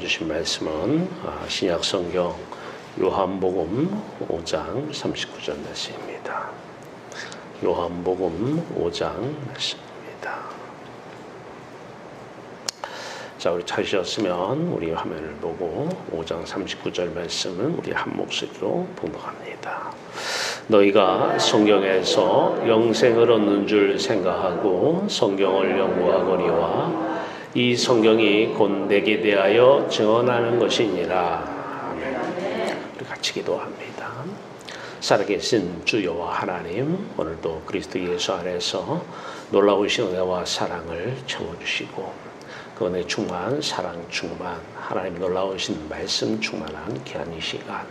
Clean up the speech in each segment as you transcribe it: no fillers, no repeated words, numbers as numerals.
주신 말씀은 신약 성경 요한복음 5장 39절 말씀입니다. 요한복음 5장 말씀입니다. 자, 우리 찾으셨으면 우리 화면을 보고 5장 39절 말씀은 우리 한 목소리로 봉독합니다. 너희가 성경에서 영생을 얻는 줄 생각하고 성경을 연구하거니와 이 성경이 곧 내게 대하여 증언하는 것이니라. 아멘. 우리 같이 기도합니다. 살아계신 주 여호와 하나님, 오늘도 그리스도 예수 안에서 놀라우신 은혜와 사랑을 채워주시고 그 은혜 충만, 사랑 충만, 하나님 놀라우신 말씀 충만한 귀한 이 시간,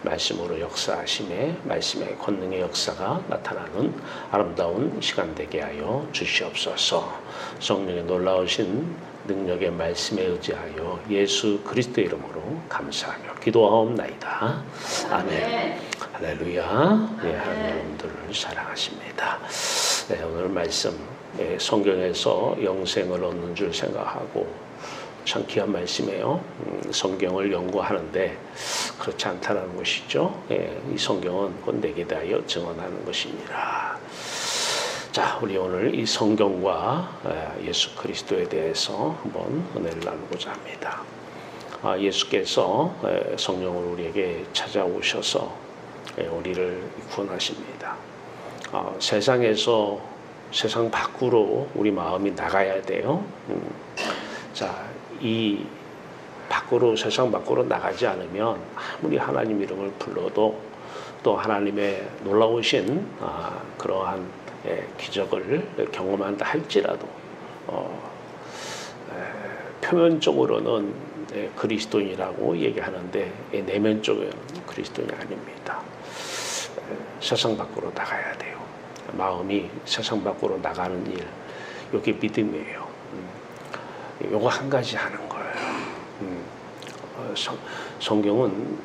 말씀으로 역사하심에 말씀의 권능의 역사가 나타나는 아름다운 시간 되게 하여 주시옵소서. 성령의 놀라우신 능력의 말씀에 의지하여 예수 그리스도 이름으로 감사하며 기도하옵나이다. 아멘. 할렐루야. 네, 하나님 여러분들을 사랑하십니다. 네, 오늘 말씀 성경에서 영생을 얻는 줄 생각하고 참 귀한 말씀이에요. 성경을 연구하는데 그렇지 않다는 것이죠. 이 성경은 곧 내게 대하여 증언하는 것이니라. 자, 우리 오늘 이 성경과 예수 그리스도에 대해서 한번 은혜를 나누고자 합니다. 예수께서 성령으로 우리에게 찾아오셔서 우리를 구원하십니다. 세상 밖으로 우리 마음이 나가야 돼요. 자, 이 세상 밖으로 나가지 않으면 아무리 하나님 이름을 불러도 또 하나님의 놀라우신 그러한 기적을 경험한다 할지라도 표면적으로는 그리스도인이라고 얘기하는데 내면적으로는 그리스도인이 아닙니다. 세상 밖으로 나가야 돼요. 마음이 세상 밖으로 나가는 일, 이게 믿음이에요. 요거 한 가지 하는 거예요. 성경은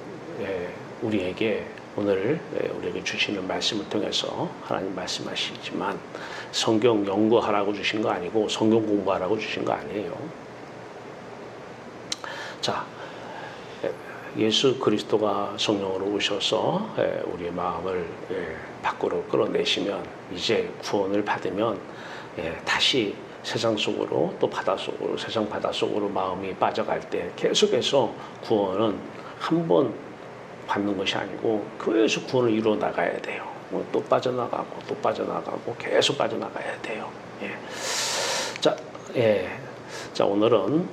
우리에게 오늘 우리에게 주시는 말씀을 통해서 하나님 말씀하시지만 성경 연구하라고 주신 거 아니고 성경 공부하라고 주신 거 아니에요. 자, 예수 그리스도가 성령으로 오셔서 우리의 마음을 밖으로 끌어내시면 이제 구원을 받으면 다시 세상 속으로 또 바다 속으로 세상 바다 속으로 마음이 빠져갈 때 계속해서 구원은 한 번 받는 것이 아니고 계속 구원을 이루어 나가야 돼요. 또 빠져나가고 또 빠져나가고 계속 빠져나가야 돼요. 자, 오늘은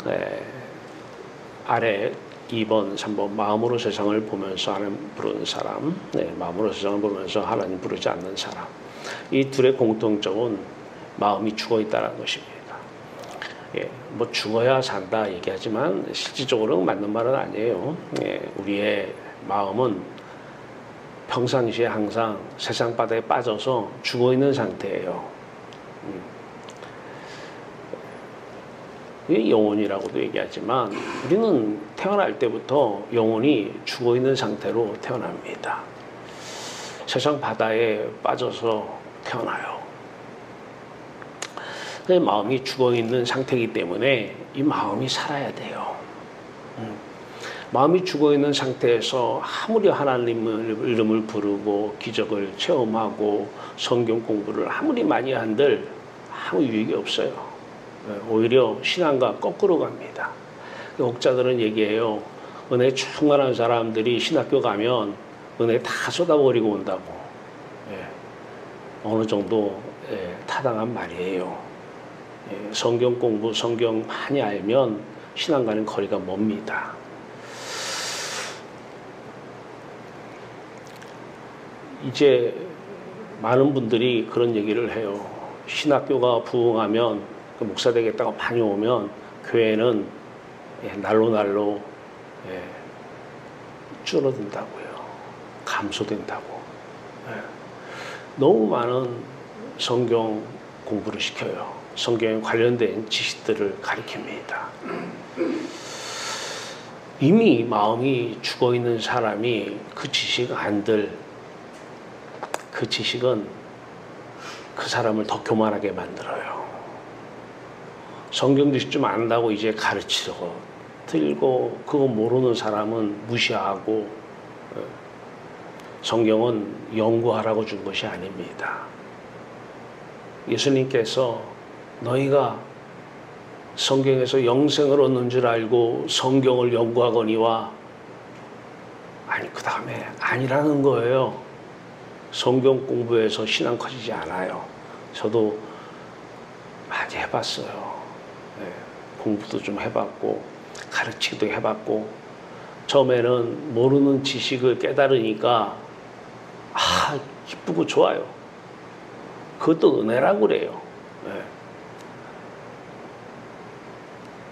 아래 2번, 3번 마음으로 세상을 보면서 하나님 부르는 사람, 마음으로 세상을 보면서 하나님 부르지 않는 사람, 이 둘의 공통점은 마음이 죽어 있다는 것입니다. 뭐 죽어야 산다 얘기하지만 실질적으로 맞는 말은 아니에요. 우리의 마음은 평상시에 항상 세상 바다에 빠져서 죽어 있는 상태예요. 이게 영혼이라고도 얘기하지만 우리는 태어날 때부터 영혼이 죽어 있는 상태로 태어납니다. 세상 바다에 빠져서 태어나요. 마음이 죽어 있는 상태이기 때문에 이 마음이 살아야 돼요. 마음이 죽어 있는 상태에서 아무리 하나님 이름을 부르고 기적을 체험하고 성경 공부를 아무리 많이 한들 아무 유익이 없어요. 오히려 신앙과 거꾸로 갑니다. 목자들은 얘기해요. 은혜 충만한 사람들이 신학교 가면 은혜 다 쏟아버리고 온다고. 어느 정도 타당한 말이에요. 성경 공부, 성경 많이 알면 신앙과는 거리가 멉니다. 이제 많은 분들이 그런 얘기를 해요. 신학교가 부흥하면 목사 되겠다고 많이 오면 교회는 날로 줄어든다고요. 감소된다고. 너무 많은 성경 공부를 시켜요. 성경에 관련된 지식들을 가르칩니다. 이미 마음이 죽어있는 사람이 그 지식 안들, 그 지식은 그 사람을 더 교만하게 만들어요. 성경 지식 좀 안다고 이제 가르치려고 틀고 그거 모르는 사람은 무시하고 성경은 연구하라고 준 것이 아닙니다. 예수님께서 너희가 성경에서 영생을 얻는 줄 알고 성경을 연구하거니와 아니 그 다음에 아니라는 거예요. 성경 공부해서 신앙 커지지 않아요. 저도 많이 해봤어요. 공부도 좀 해봤고 가르치기도 해봤고 처음에는 모르는 지식을 깨달으니까 기쁘고 좋아요. 그것도 은혜라고 그래요.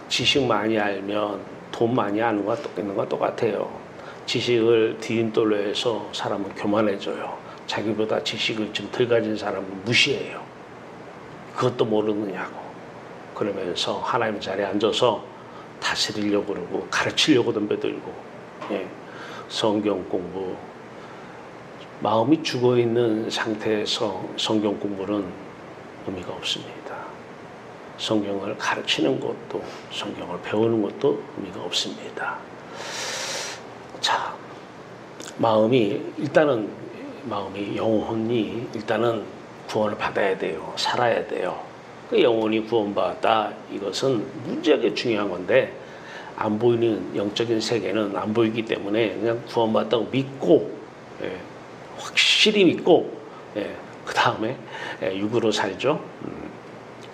지식 많이 알면 돈 많이 아는 거 있는 거 똑같아요. 지식을 디딤돌로 해서 사람은 교만해져요. 자기보다 지식을 좀 덜 가진 사람은 무시해요. 그것도 모르느냐고. 그러면서 하나님 자리에 앉아서 다스리려고 그러고 가르치려고 덤벼들고 성경 공부 마음이 죽어있는 상태에서 성경 공부는 의미가 없습니다. 성경을 가르치는 것도 성경을 배우는 것도 의미가 없습니다. 자, 마음이 영혼이 일단은 구원을 받아야 돼요. 살아야 돼요. 그 영혼이 구원받았다. 이것은 무지하게 중요한 건데 안 보이는 영적인 세계는 안 보이기 때문에 그냥 구원받았다고 믿고 확실히 믿고 그 다음에 육으로 살죠.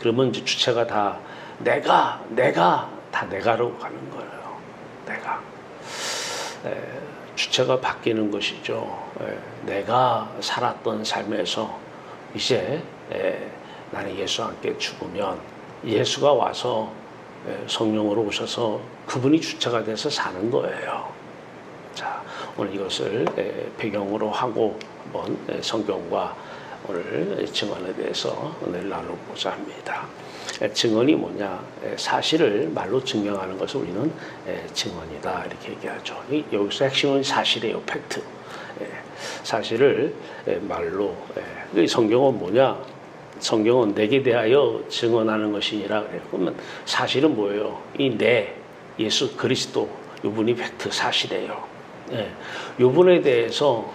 그러면 이제 주체가 다 내가 다 내가로 가는 거예요. 내가 주체가 바뀌는 것이죠. 내가 살았던 삶에서 이제 나는 예수와 함께 죽으면 예수가 와서 성령으로 오셔서 그분이 주체가 돼서 사는 거예요. 자, 오늘 이것을 배경으로 하고 한번 성경과 오늘 증언에 대해서 오늘 나눠보자 합니다. 증언이 뭐냐? 사실을 말로 증명하는 것을 우리는 증언이다 이렇게 얘기하죠. 여기서 핵심은 사실이에요. 팩트. 사실을 말로. 성경은 뭐냐? 성경은 내게 대하여 증언하는 것이니라 그래요. 그러면 사실은 뭐예요? 이 예수 그리스도 이분이 팩트 사실이에요. 이분에 대해서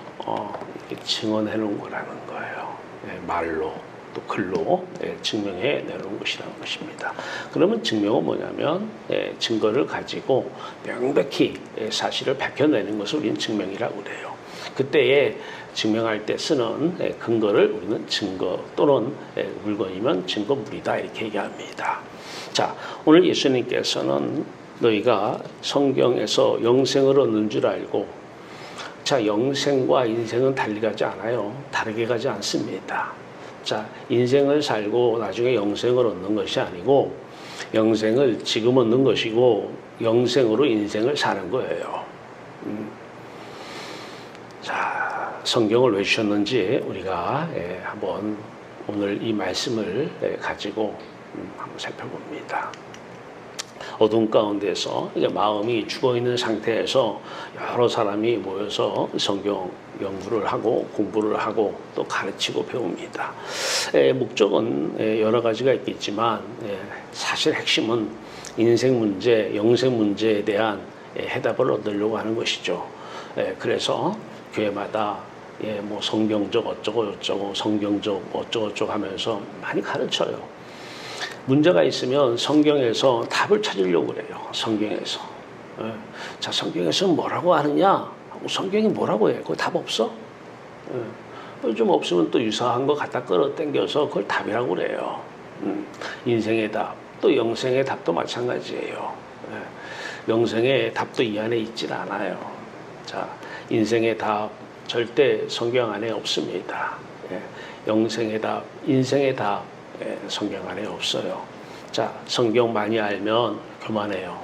증언해 놓은 거라는 거예요. 말로 또 글로 증명해 내놓은 것이라는 것입니다. 그러면 증명은 뭐냐면 증거를 가지고 명백히 사실을 밝혀내는 것을 우리는 증명이라고 그래요. 그때에 증명할 때 쓰는 근거를 우리는 증거 또는 물건이면 증거물이다 이렇게 얘기합니다. 자, 오늘 예수님께서는 너희가 성경에서 영생을 얻는 줄 알고 자, 영생과 인생은 달리 가지 않아요. 다르게 가지 않습니다. 자, 인생을 살고 나중에 영생을 얻는 것이 아니고 영생을 지금 얻는 것이고 영생으로 인생을 사는 거예요. 자, 성경을 왜 주셨는지 우리가 한번 오늘 이 말씀을 가지고 한번 살펴봅니다. 어둠 가운데서 마음이 죽어있는 상태에서 여러 사람이 모여서 성경 연구를 하고 공부를 하고 또 가르치고 배웁니다. 목적은 여러 가지가 있겠지만 사실 핵심은 인생 문제, 영생 문제에 대한 해답을 얻으려고 하는 것이죠. 그래서 교회마다 뭐 성경적 어쩌고 저쩌고 성경적 어쩌고 저쩌고 하면서 많이 가르쳐요. 문제가 있으면 성경에서 답을 찾으려고 그래요. 성경에서. 자, 성경에서 뭐라고 하느냐? 성경이 뭐라고 해? 그거 답 없어? 좀 없으면 또 유사한 거 갖다 끌어당겨서 그걸 답이라고 그래요. 인생의 답, 또 영생의 답도 마찬가지예요. 영생의 답도 이 안에 있질 않아요. 자, 인생의 답 절대 성경 안에 없습니다. 영생의 답, 인생의 답 성경 안에 없어요. 자, 성경 많이 알면 교만해요.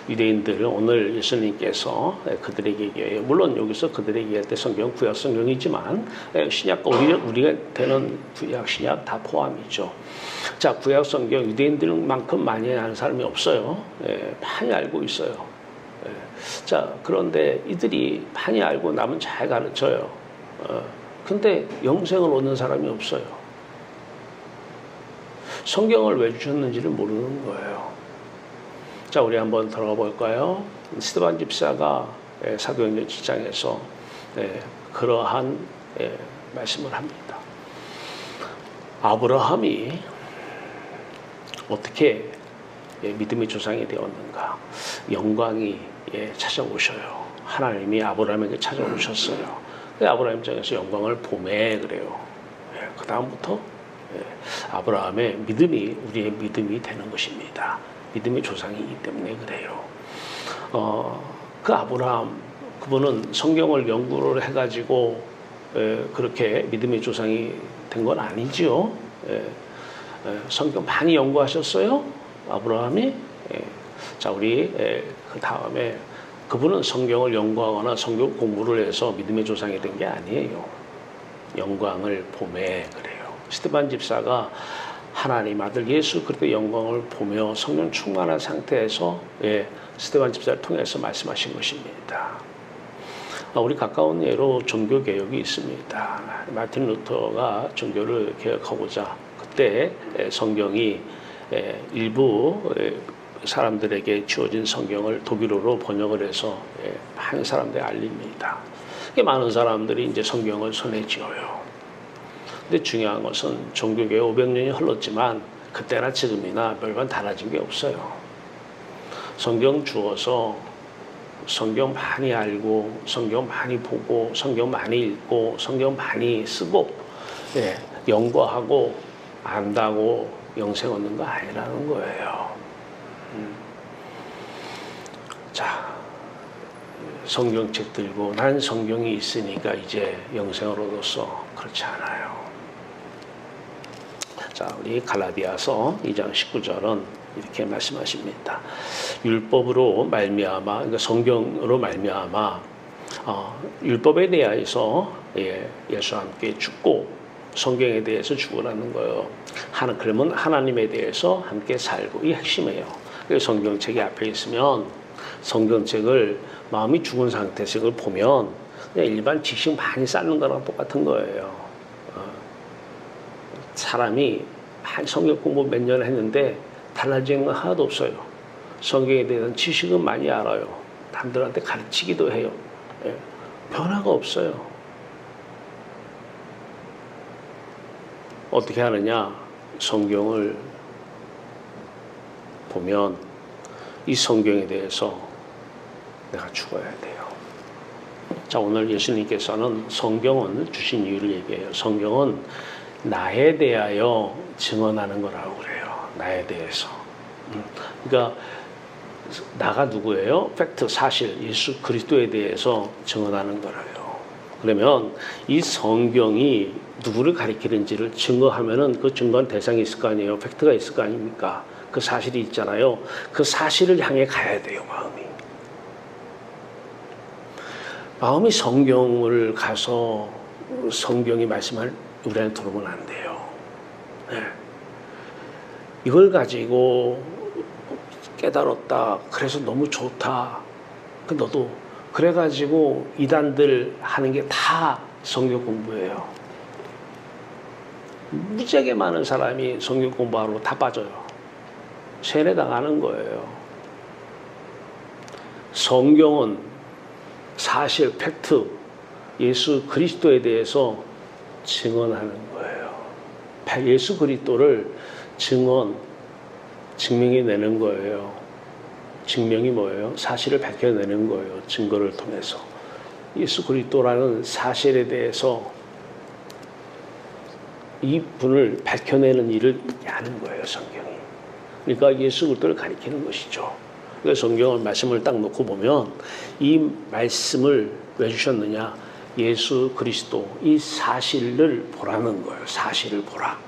유대인들은 오늘 예수님께서 그들에게 얘기해요. 물론 여기서 그들에게 얘기할 때 성경 구약 성경이지만 신약 우리가 되는 구약 신약 다 포함이죠. 자, 구약 성경 유대인들만큼 많이 아는 사람이 없어요. 많이 알고 있어요. 자, 그런데 이들이 많이 알고 남은 잘 가르쳐요. 근데 영생을 얻는 사람이 없어요. 성경을 왜 주셨는지를 모르는 거예요. 자, 우리 한번 들어가 볼까요? 스데반 집사가 사도행전 7장에서 그러한 말씀을 합니다. 아브라함이 어떻게 믿음의 조상이 되었는가? 영광이 찾아오셔요. 하나님이 아브라함에게 찾아오셨어요. 아브라함 입장에서 영광을 보매 그래요. 그 다음부터 아브라함의 믿음이 우리의 믿음이 되는 것입니다. 믿음의 조상이기 때문에 그래요. 그 아브라함 그분은 성경을 연구를 해가지고 그렇게 믿음의 조상이 된 건 아니지요. 성경 많이 연구하셨어요, 아브라함이. 자, 우리 그 다음에 그분은 성경을 연구하거나 성경 공부를 해서 믿음의 조상이 된 게 아니에요. 영광을 보매 그래요. 스데반 집사가 하나님 아들 예수 그리스도의 영광을 보며 성령 충만한 상태에서 스데반 집사를 통해서 말씀하신 것입니다. 우리 가까운 예로 종교개혁이 있습니다. 마틴 루터가 종교를 개혁하고자 그때 성경이 일부 사람들에게 주어진 성경을 독일어로 번역을 해서 많은 사람들에 알립니다. 많은 사람들이 이제 성경을 손에 쥐어요. 근데 중요한 것은 종교개혁 500년이 흘렀지만 그때나 지금이나 별반 달라진 게 없어요. 성경 주어서 성경 많이 알고 성경 많이 보고 성경 많이 읽고 성경 많이 쓰고 연구하고 안다고 영생 얻는 거 아니라는 거예요. 자, 성경책 들고 난 성경이 있으니까 이제 영생을 얻었어. 그렇지 않아요. 자, 우리 갈라디아서 2장 19절은 이렇게 말씀하십니다. 율법으로 말미암아, 그러니까 성경으로 말미암아 율법에 대해서 예수와 함께 죽고 성경에 대해서 죽으라는 거예요. 그러면 하나님에 대해서 함께 살고, 이 핵심이에요. 성경책이 앞에 있으면 성경책을 마음이 죽은 상태에서 이걸 보면 그냥 일반 지식 많이 쌓는 거랑 똑같은 거예요. 사람이 성경 공부 몇 년 했는데 달라진 건 하나도 없어요. 성경에 대한 지식은 많이 알아요. 남들한테 가르치기도 해요. 변화가 없어요. 어떻게 하느냐? 성경을 보면 이 성경에 대해서 내가 죽어야 돼요. 자, 오늘 예수님께서는 성경은 주신 이유를 얘기해요. 성경은 나에 대하여 증언하는 거라고 그래요. 나에 대해서. 그러니까 나가 누구예요? 팩트, 사실, 예수 그리스도에 대해서 증언하는 거라요. 그러면 이 성경이 누구를 가리키는지를 증거하면은 그 증거한 대상이 있을 거 아니에요. 팩트가 있을 거 아닙니까? 그 사실이 있잖아요. 그 사실을 향해 가야 돼요, 마음이. 마음이 성경을 가서 성경이 말씀할 우리한테 들어오면 안 돼요. 이걸 가지고 깨달았다. 그래서 너무 좋다. 너도 그래가지고 이단들 하는 게 다 성경 공부예요. 무지하게 많은 사람이 성경 공부하러 다 빠져요. 세뇌당하는 거예요. 성경은 사실, 팩트, 예수 그리스도에 대해서 증언하는 거예요. 예수 그리스도를 증명해내는 거예요. 증명이 뭐예요? 사실을 밝혀내는 거예요. 증거를 통해서. 예수 그리스도라는 사실에 대해서 이 분을 밝혀내는 일을 하는 거예요, 성경이. 그러니까 예수 그리스도를 가리키는 것이죠. 그래서 성경을 말씀을 딱 놓고 보면 이 말씀을 왜 주셨느냐? 예수 그리스도, 이 사실을 보라는 거예요. 사실을 보라.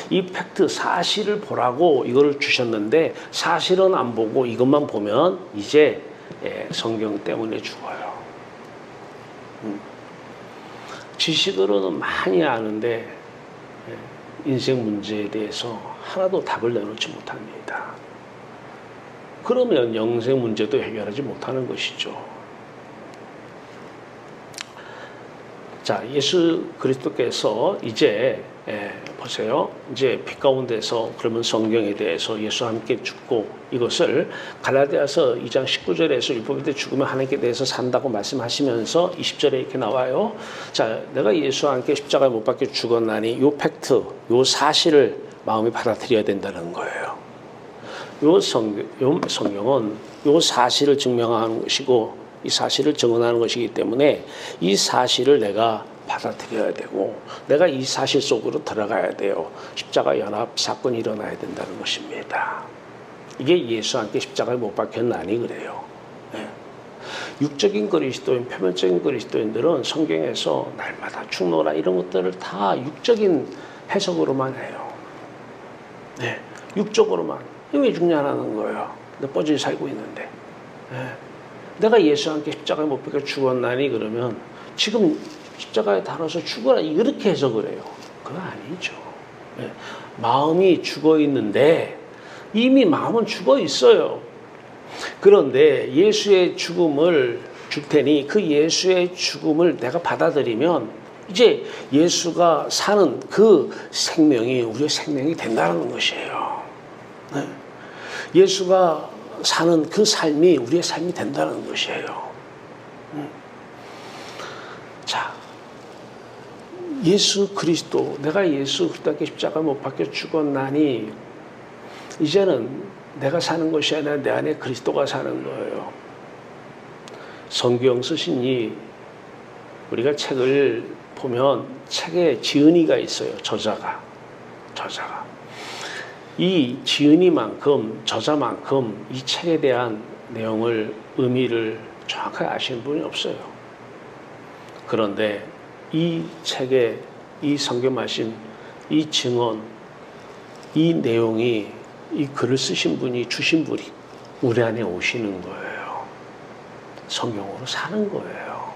이 팩트, 사실을 보라고 이걸 주셨는데 사실은 안 보고 이것만 보면 이제 성경 때문에 죽어요. 지식으로는 많이 아는데 인생 문제에 대해서 하나도 답을 내놓지 못합니다. 그러면 영생 문제도 해결하지 못하는 것이죠. 자, 예수 그리스도께서 이제 보세요. 이제 빛 가운데서 그러면 성경에 대해서 예수와 함께 죽고 이것을 갈라디아서 2장 19절에서 율법에 대해 죽으면 하나님께 대해서 산다고 말씀하시면서 20절에 이렇게 나와요. 자, 내가 예수와 함께 십자가에 못 박혀 죽었나니 요 팩트, 요 사실을 마음에 받아들여야 된다는 거예요. 요 성경은 요 사실을 증명하는 것이고 이 사실을 증언하는 것이기 때문에 이 사실을 내가 받아들여야 되고 내가 이 사실 속으로 들어가야 돼요. 십자가 연합 사건이 일어나야 된다는 것입니다. 이게 예수와 함께 십자가에 못 박혔나니 그래요. 네. 육적인 그리스도인, 표면적인 그리스도인들은 성경에서 날마다 죽노라 이런 것들을 다 육적인 해석으로만 해요. 네. 육적으로만. 왜 죽냐라는 거예요. 내 뻗어지 살고 있는데. 네. 내가 예수와 함께 십자가에 못 박혀 죽었나니 그러면 지금 십자가에 달아서 죽어라 이렇게 해석을 해요. 그건 아니죠. 네. 마음이 죽어 있는데 이미 마음은 죽어 있어요. 그런데 예수의 죽음을 줄 테니 그 예수의 죽음을 내가 받아들이면 이제 예수가 사는 그 생명이 우리의 생명이 된다는 것이에요. 네. 예수가 사는 그 삶이 우리의 삶이 된다는 것이에요. 자, 예수 그리스도, 내가 예수 그리스도께 십자가 못 박혀 죽었나니 이제는 내가 사는 것이 아니라 내 안에 그리스도가 사는 거예요. 성경 쓰신 우리가 책을 보면 책에 지은이가 있어요. 저자가. 이 지은이만큼 저자만큼 이 책에 대한 내용을 의미를 정확하게 아시는 분이 없어요. 그런데 이 책에 이 성경 말씀, 이 증언, 이 내용이 이 글을 쓰신 분이 주신 분이 우리 안에 오시는 거예요. 성경으로 사는 거예요.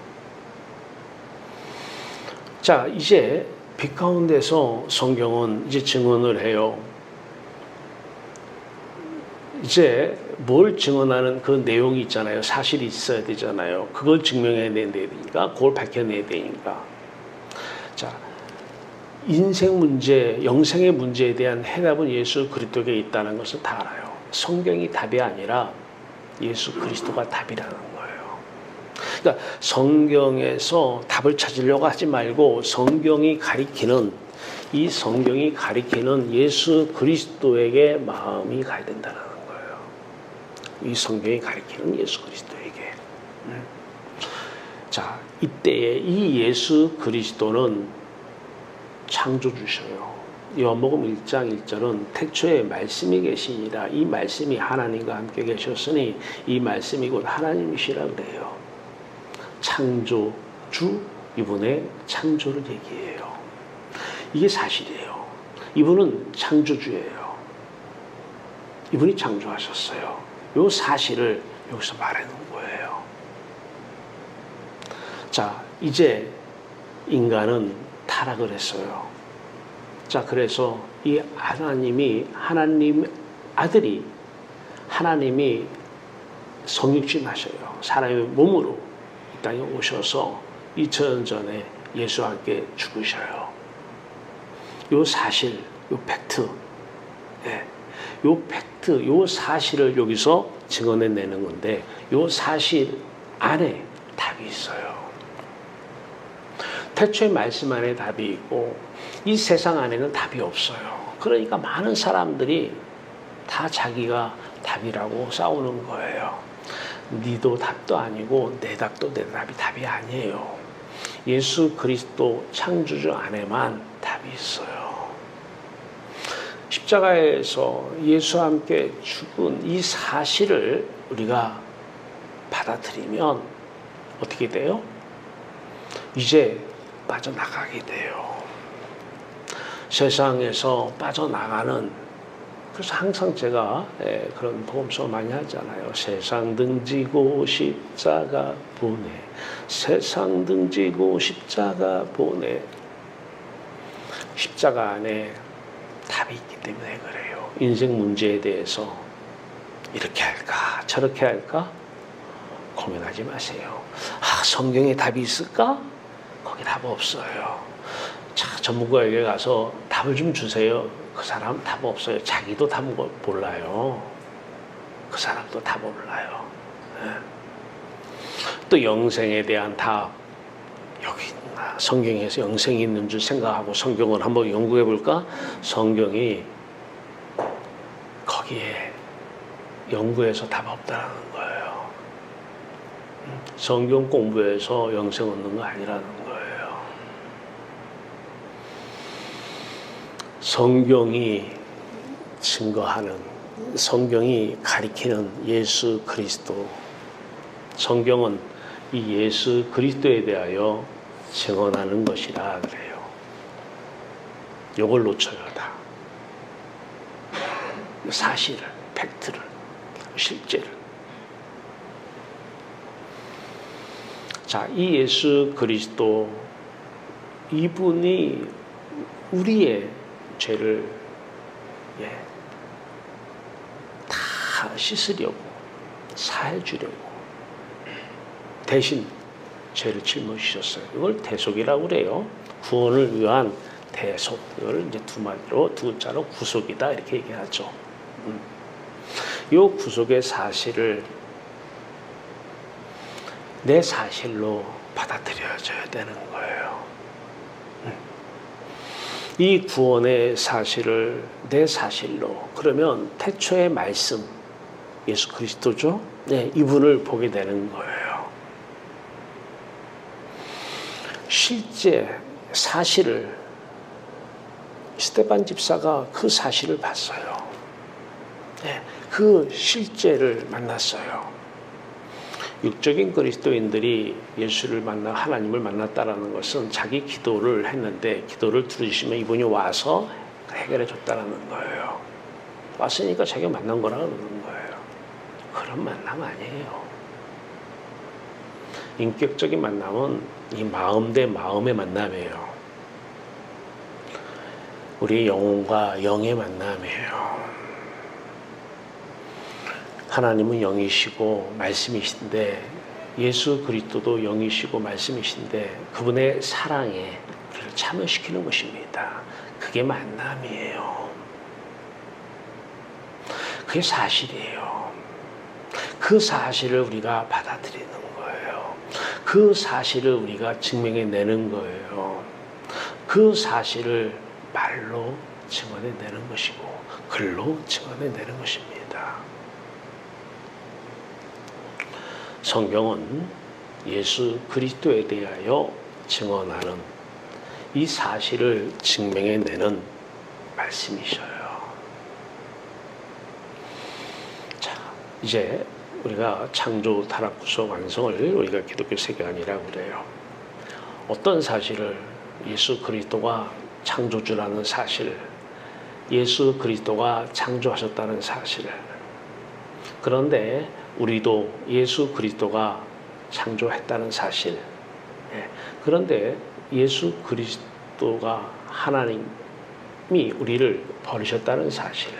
자, 이제 빛 가운데서 성경은 이제 증언을 해요. 이제 뭘 증언하는 그 내용이 있잖아요. 사실이 있어야 되잖아요. 그걸 증명해야 되니까, 그걸 밝혀내야 되니까. 자, 인생 문제, 영생의 문제에 대한 해답은 예수 그리스도에 있다는 것을 다 알아요. 성경이 답이 아니라 예수 그리스도가 답이라는 거예요. 그러니까 성경에서 답을 찾으려고 하지 말고 성경이 가리키는 예수 그리스도에게 마음이 가야 된다는 거예요. 이 성경이 가리키는 예수 그리스도에게. 자, 이때에 이 예수 그리스도는 창조주셔요. 요한복음 1장 1절은 태초에 말씀이 계시니라. 이 말씀이 하나님과 함께 계셨으니 이 말씀이 곧 하나님이시라 그래요. 창조주, 이분의 창조를 얘기해요. 이게 사실이에요. 이분은 창조주예요. 이분이 창조하셨어요. 이 사실을 여기서 말하는 거예요. 자, 이제 인간은 타락을 했어요. 자, 그래서 이 하나님 아들이 하나님이 성육신 하셔요. 사람의 몸으로 이 땅에 오셔서 2000년 전에 예수와 함께 죽으셔요. 요 사실, 요 팩트, 요 팩트, 요 사실을 여기서 증언해내는 건데 요 사실 안에 답이 있어요. 태초의 말씀 안에 답이 있고 이 세상 안에는 답이 없어요. 그러니까 많은 사람들이 다 자기가 답이라고 싸우는 거예요. 니도 답도 아니고 내 답도 내 답이 아니에요. 예수 그리스도 창조주 안에만 답이 있어요. 십자가에서 예수와 함께 죽은 이 사실을 우리가 받아들이면 어떻게 돼요? 이제 빠져나가게 돼요. 세상에서 빠져나가는, 그래서 항상 제가 그런 복음서 많이 하잖아요. 세상 등지고 십자가 보내, 세상 등지고 십자가 보내. 십자가 안에 답이 있기 때문에 그래요. 인생 문제에 대해서 이렇게 할까 저렇게 할까 고민하지 마세요. 성경에 답이 있을까? 거기 답 없어요. 자, 전문가에게 가서 답을 좀 주세요. 그 사람 답 없어요. 자기도 답 몰라요. 그 사람도 답 몰라요. 네. 또 영생에 대한 답, 여기 있나? 성경에서 영생이 있는 줄 생각하고 성경을 한번 연구해 볼까? 성경이 거기에 연구해서 답 없다는 거예요. 성경 공부해서 영생 얻는 거 아니라는 거예요. 성경이 증거하는, 성경이 가리키는 예수 그리스도, 성경은 이 예수 그리스도에 대하여 증언하는 것이라 그래요. 이걸 놓쳐요, 다. 사실을, 팩트를, 실제를. 자, 이 예수 그리스도, 이분이 우리의 죄를 다 씻으려고, 사해주려고 대신 죄를 짊어지셨어요. 이걸 대속이라고 그래요. 구원을 위한 대속. 이걸 이제 두 자로 구속이다 이렇게 얘기하죠. 이 구속의 사실을 내 사실로 받아들여져야 되는 거예요. 이 구원의 사실을 내 사실로, 그러면 태초의 말씀, 예수 그리스도죠? 네, 이분을 보게 되는 거예요. 실제 사실을, 스데반 집사가 그 사실을 봤어요. 네, 그 실제를 만났어요. 육적인 그리스도인들이 예수를 만나 하나님을 만났다라는 것은 자기 기도를 했는데 기도를 들으시면 이분이 와서 해결해 줬다라는 거예요. 왔으니까 자기가 만난 거라 그러는 거예요. 그런 만남 아니에요. 인격적인 만남은 이 마음 대 마음의 만남이에요. 우리 영혼과 영의 만남이에요. 하나님은 영이시고 말씀이신데 예수 그리스도도 영이시고 말씀이신데 그분의 사랑에 우리를 참여시키는 것입니다. 그게 만남이에요. 그게 사실이에요. 그 사실을 우리가 받아들이는 거예요. 그 사실을 우리가 증명해내는 거예요. 그 사실을 말로 증언해내는 것이고 글로 증언해내는 것입니다. 성경은 예수 그리스도에 대하여 증언하는 이 사실을 증명해내는 말씀이셔요. 자, 이제 우리가 창조, 타락, 구속, 완성을 우리가 기독교 세계관이라고 그래요. 어떤 사실을 예수 그리스도가 창조주라는 사실, 예수 그리스도가 창조하셨다는 사실을. 그런데 우리도 예수 그리스도가 창조했다는 사실. 그런데 예수 그리스도가 하나님이 우리를 버리셨다는 사실.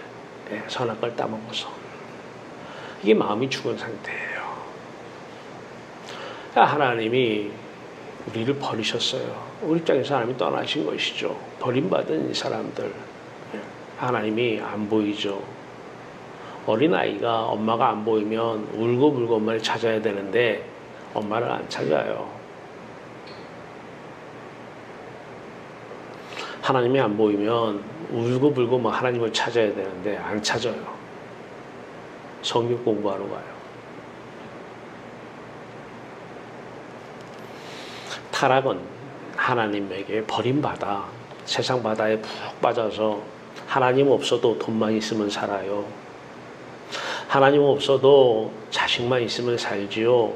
선악과를 따먹어서. 이게 마음이 죽은 상태예요. 하나님이 우리를 버리셨어요. 우리 입장에서 하나님이 떠나신 것이죠. 버림받은 이 사람들. 하나님이 안 보이죠. 어린아이가 엄마가 안 보이면 울고불고 엄마를 찾아야 되는데 엄마를 안 찾아요. 하나님이 안 보이면 울고불고 막 하나님을 찾아야 되는데 안 찾아요. 성경 공부하러 가요. 타락은 하나님에게 버림받아 세상 바다에 푹 빠져서 하나님 없어도 돈만 있으면 살아요. 하나님 없어도 자식만 있으면 살지요.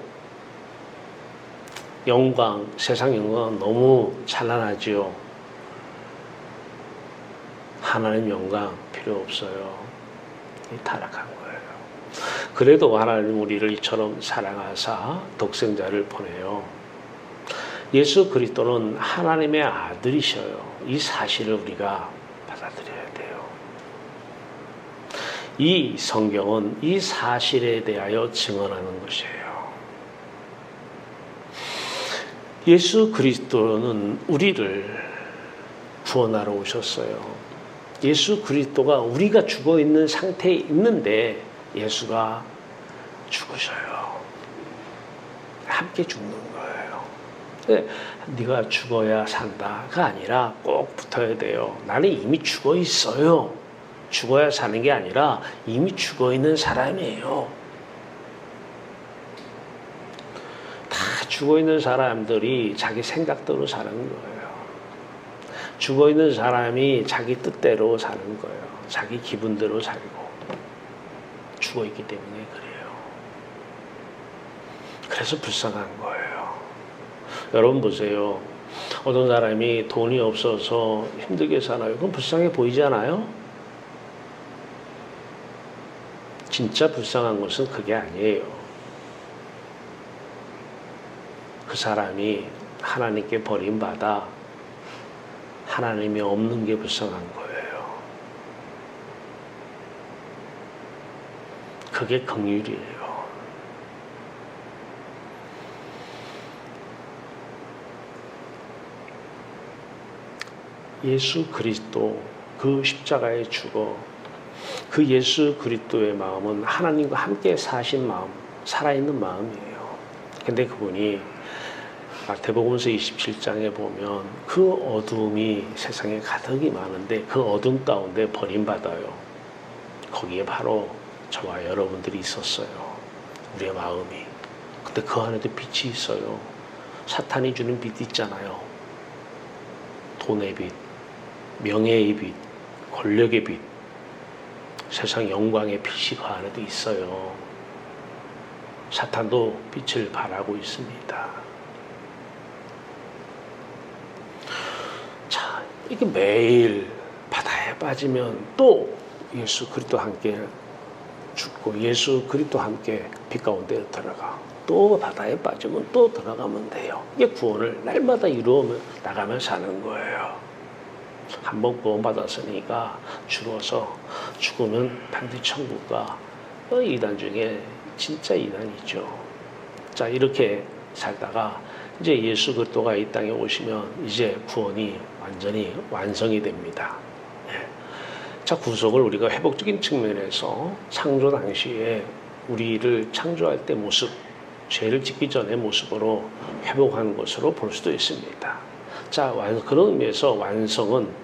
영광, 세상 영광은 너무 찬란하지요. 하나님 영광 필요 없어요. 타락한 거예요. 그래도 하나님 우리를 이처럼 사랑하사 독생자를 보내요. 예수 그리스도는 하나님의 아들이셔요. 이 사실을 우리가 받아들여야 돼요. 이 성경은 이 사실에 대하여 증언하는 것이에요. 예수 그리스도는 우리를 구원하러 오셨어요. 예수 그리스도가 우리가 죽어 있는 상태에 있는데 예수가 죽으셔요. 함께 죽는 거예요. 네가 죽어야 산다가 아니라 꼭 붙어야 돼요. 나는 이미 죽어 있어요. 죽어야 사는 게 아니라 이미 죽어 있는 사람이에요. 다 죽어 있는 사람들이 자기 생각대로 사는 거예요. 죽어 있는 사람이 자기 뜻대로 사는 거예요. 자기 기분대로 살고. 죽어 있기 때문에 그래요. 그래서 불쌍한 거예요. 여러분 보세요. 어떤 사람이 돈이 없어서 힘들게 사나요? 그건 불쌍해 보이지 않아요? 진짜 불쌍한 것은 그게 아니에요. 그 사람이 하나님께 버림받아 하나님이 없는 게 불쌍한 거예요. 그게 긍휼이에요. 예수 그리스도 그 십자가에 죽어 그 예수 그리스도의 마음은 하나님과 함께 사신 마음, 살아있는 마음이에요. 근데 그분이 마태복음서 27장에 보면 그 어둠이 세상에 가득이 많은데 그 어둠 가운데 버림받아요. 거기에 바로 저와 여러분들이 있었어요. 우리의 마음이. 근데 그 안에도 빛이 있어요. 사탄이 주는 빛 있잖아요. 돈의 빛, 명예의 빛, 권력의 빛, 세상 영광의 빛이 그 안에도 있어요. 사탄도 빛을 발하고 있습니다. 자, 이게 매일 바다에 빠지면 또 예수 그리스도와 함께 죽고 예수 그리스도와 함께 빛 가운데 들어가. 또 바다에 빠지면 또 들어가면 돼요. 이게 구원을 날마다 이루어 나가면 사는 거예요. 한번 구원받았으니까 죽어서 죽으면 반드시 천국 가. 이단 중에 진짜 이단이죠. 자, 이렇게 살다가 이제 예수 그리스도가 이 땅에 오시면 이제 구원이 완전히 완성이 됩니다. 자, 구속을 우리가 회복적인 측면에서 창조 당시에 우리를 창조할 때 모습, 죄를 짓기 전의 모습으로 회복하는 것으로 볼 수도 있습니다. 자, 그런 의미에서 완성은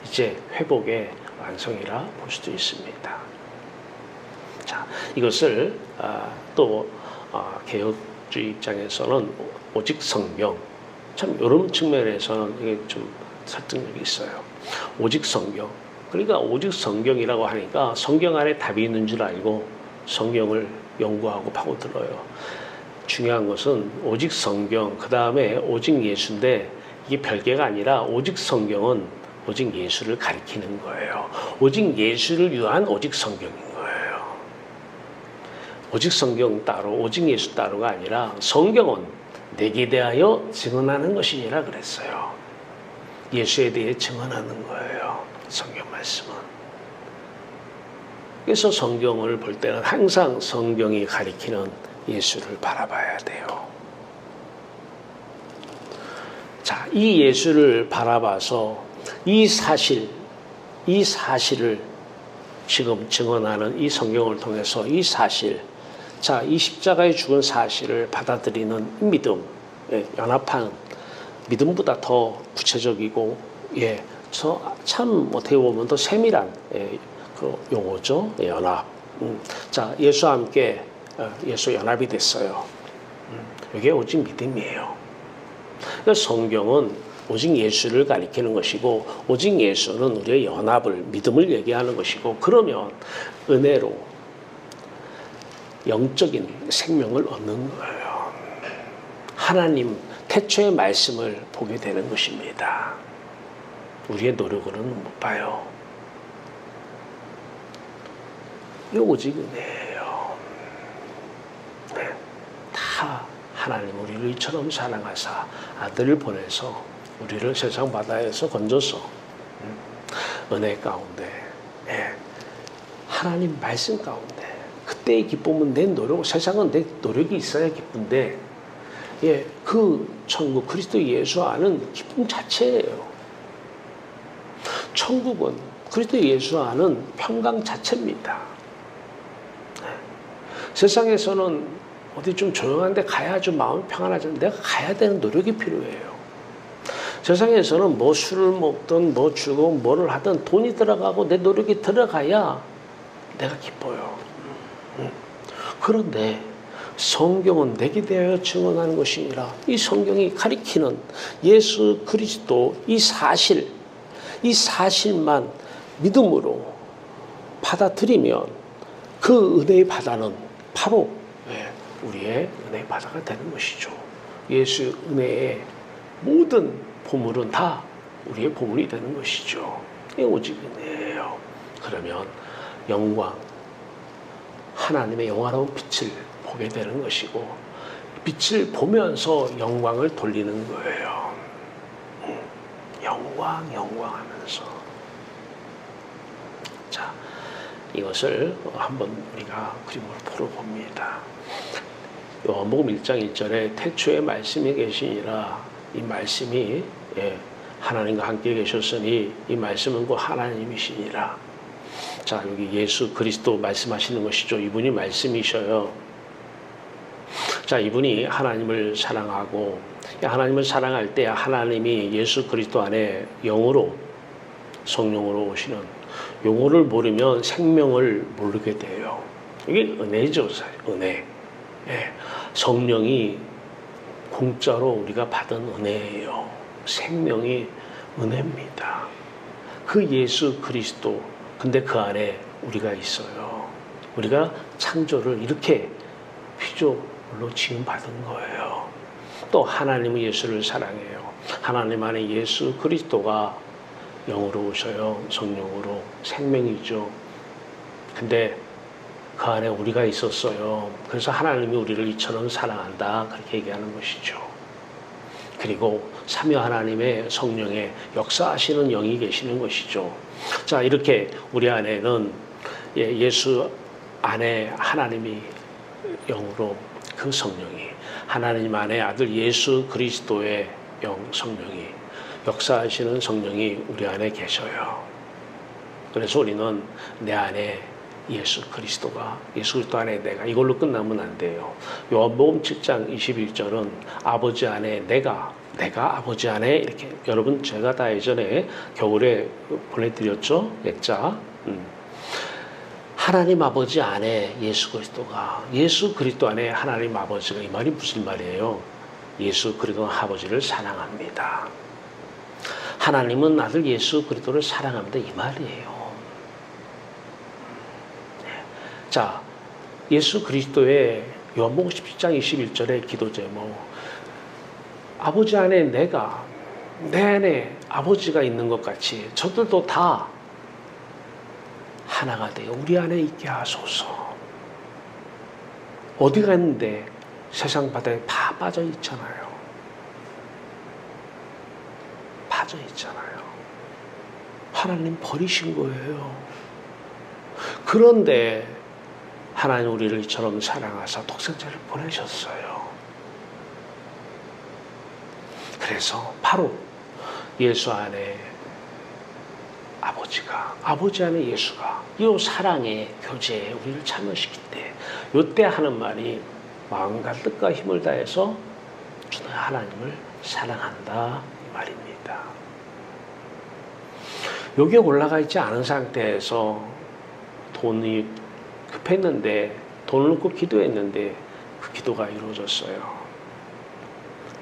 이제 회복의 완성이라 볼 수도 있습니다. 자, 이것을 또 개혁주의 입장에서는 오직 성경, 참 이런 측면에서는 이게 좀 설득력이 있어요. 오직 성경. 그러니까 오직 성경이라고 하니까 성경 안에 답이 있는 줄 알고 성경을 연구하고 파고들어요. 중요한 것은 오직 성경, 그 다음에 오직 예수인데 이게 별개가 아니라 오직 성경은 오직 예수를 가리키는 거예요. 오직 예수를 위한 오직 성경인 거예요. 오직 성경 따로, 오직 예수 따로가 아니라 성경은 내게 대하여 증언하는 것이니라 그랬어요. 예수에 대해 증언하는 거예요. 성경 말씀은. 그래서 성경을 볼 때는 항상 성경이 가리키는 예수를 바라봐야 돼요. 자, 이 예수를 바라봐서 이 사실을 지금 증언하는 이 성경을 통해서 이 사실, 자, 이 십자가에 죽은 사실을 받아들이는 믿음, 연합한 믿음보다 더 구체적이고, 참 어떻게 보면 더 세밀한 그 용어죠. 연합. 자, 예수와 함께 예수 연합이 됐어요. 이게 오직 믿음이에요. 그러니까 성경은 오직 예수를 가리키는 것이고 오직 예수는 우리의 연합을, 믿음을 얘기하는 것이고, 그러면 은혜로 영적인 생명을 얻는 거예요. 하나님 태초의 말씀을 보게 되는 것입니다. 우리의 노력으로는 못 봐요. 이 오직 은혜예요. 다 하나님 우리를 이처럼 사랑하사 아들을 보내서 우리를 세상 바다에서 건져서 은혜 가운데, 하나님 말씀 가운데, 그때의 기쁨은 내 노력, 세상은 내 노력이 있어야 기쁜데 그 천국 그리스도 예수 아는 기쁨 자체예요. 천국은 그리스도 예수 아는 평강 자체입니다. 세상에서는 어디 좀 조용한 데 가야 좀 마음이 평안하잖아요. 내가 가야 되는 노력이 필요해요. 세상에서는 뭐 술을 먹든 뭐 즐거운 뭐를 하든 돈이 들어가고 내 노력이 들어가야 내가 기뻐요. 그런데 성경은 내게 대하여 증언하는 것이니라. 이 성경이 가리키는 예수 그리스도 이 사실만 믿음으로 받아들이면 그 은혜의 바다는 바로 우리의 은혜의 바다가 되는 것이죠. 예수 은혜의 모든 보물은 다 우리의 보물이 되는 것이죠. 오직 은혜예요. 그러면 영광, 하나님의 영화로운 빛을 보게 되는 것이고 빛을 보면서 영광을 돌리는 거예요. 영광하면서. 자, 이것을 한번 우리가 그림으로 풀어봅니다. 요한복음 1장 1절에 태초에 말씀이 계시니라. 이 말씀이 하나님과 함께 계셨으니 이 말씀은 곧 하나님이시니라. 자, 여기 예수 그리스도 말씀하시는 것이죠. 이분이 말씀이셔요. 자, 이분이 하나님을 사랑하고 하나님을 사랑할 때 하나님이 예수 그리스도 안에 영으로 성령으로 오시는 요거를 모르면 생명을 모르게 돼요. 이게 은혜죠. 은혜. 성령이 공짜로 우리가 받은 은혜예요. 생명이 은혜입니다. 그 예수 그리스도, 근데 그 안에 우리가 있어요. 우리가 창조를 이렇게 피조물로 지음받은 거예요. 또 하나님은 예수를 사랑해요. 하나님 안에 예수 그리스도가 영으로 오셔요. 성령으로. 생명이죠. 근데 그 안에 우리가 있었어요. 그래서 하나님이 우리를 이처럼 사랑한다. 그렇게 얘기하는 것이죠. 그리고 삼위 하나님의 성령의 역사하시는 영이 계시는 것이죠. 자, 이렇게 우리 안에는 예수 안에 하나님이 영으로 그 성령이 하나님 안에 아들 예수 그리스도의 영 성령이 역사하시는 성령이 우리 안에 계셔요. 그래서 우리는 내 안에 예수 그리스도 안에 내가 이걸로 끝나면 안 돼요. 요한복음 7장 21절은 아버지 안에 내가 아버지 안에 이렇게 여러분 제가 다 예전에 겨울에 보내드렸죠. 액자. 하나님 아버지 안에 예수 그리스도 안에 하나님 아버지가 이 말이 무슨 말이에요? 예수 그리스도 아버지를 사랑합니다. 하나님은 아들 예수 그리스도를 사랑합니다. 이 말이에요. 자, 예수 그리스도의 요한복음 17장 21절의 기도 제목, 아버지 안에 내 안에 아버지가 있는 것 같이 저들도 다 하나가 되어 우리 안에 있게 하소서. 어디 갔는데 세상 바다에 다 빠져 있잖아요. 빠져 있잖아요. 하나님 버리신 거예요. 그런데 하나님 우리를 이처럼 사랑하사 독생자를 보내셨어요. 그래서 바로 예수 안에 아버지 안에 예수가 이 사랑의 교제에 우리를 참여시킬 때 이때 하는 말이 마음과 뜻과 힘을 다해서 주는 하나님을 사랑한다 이 말입니다. 여기에 올라가 있지 않은 상태에서 돈이 급했는데 돈을 놓고 기도했는데 그 기도가 이루어졌어요.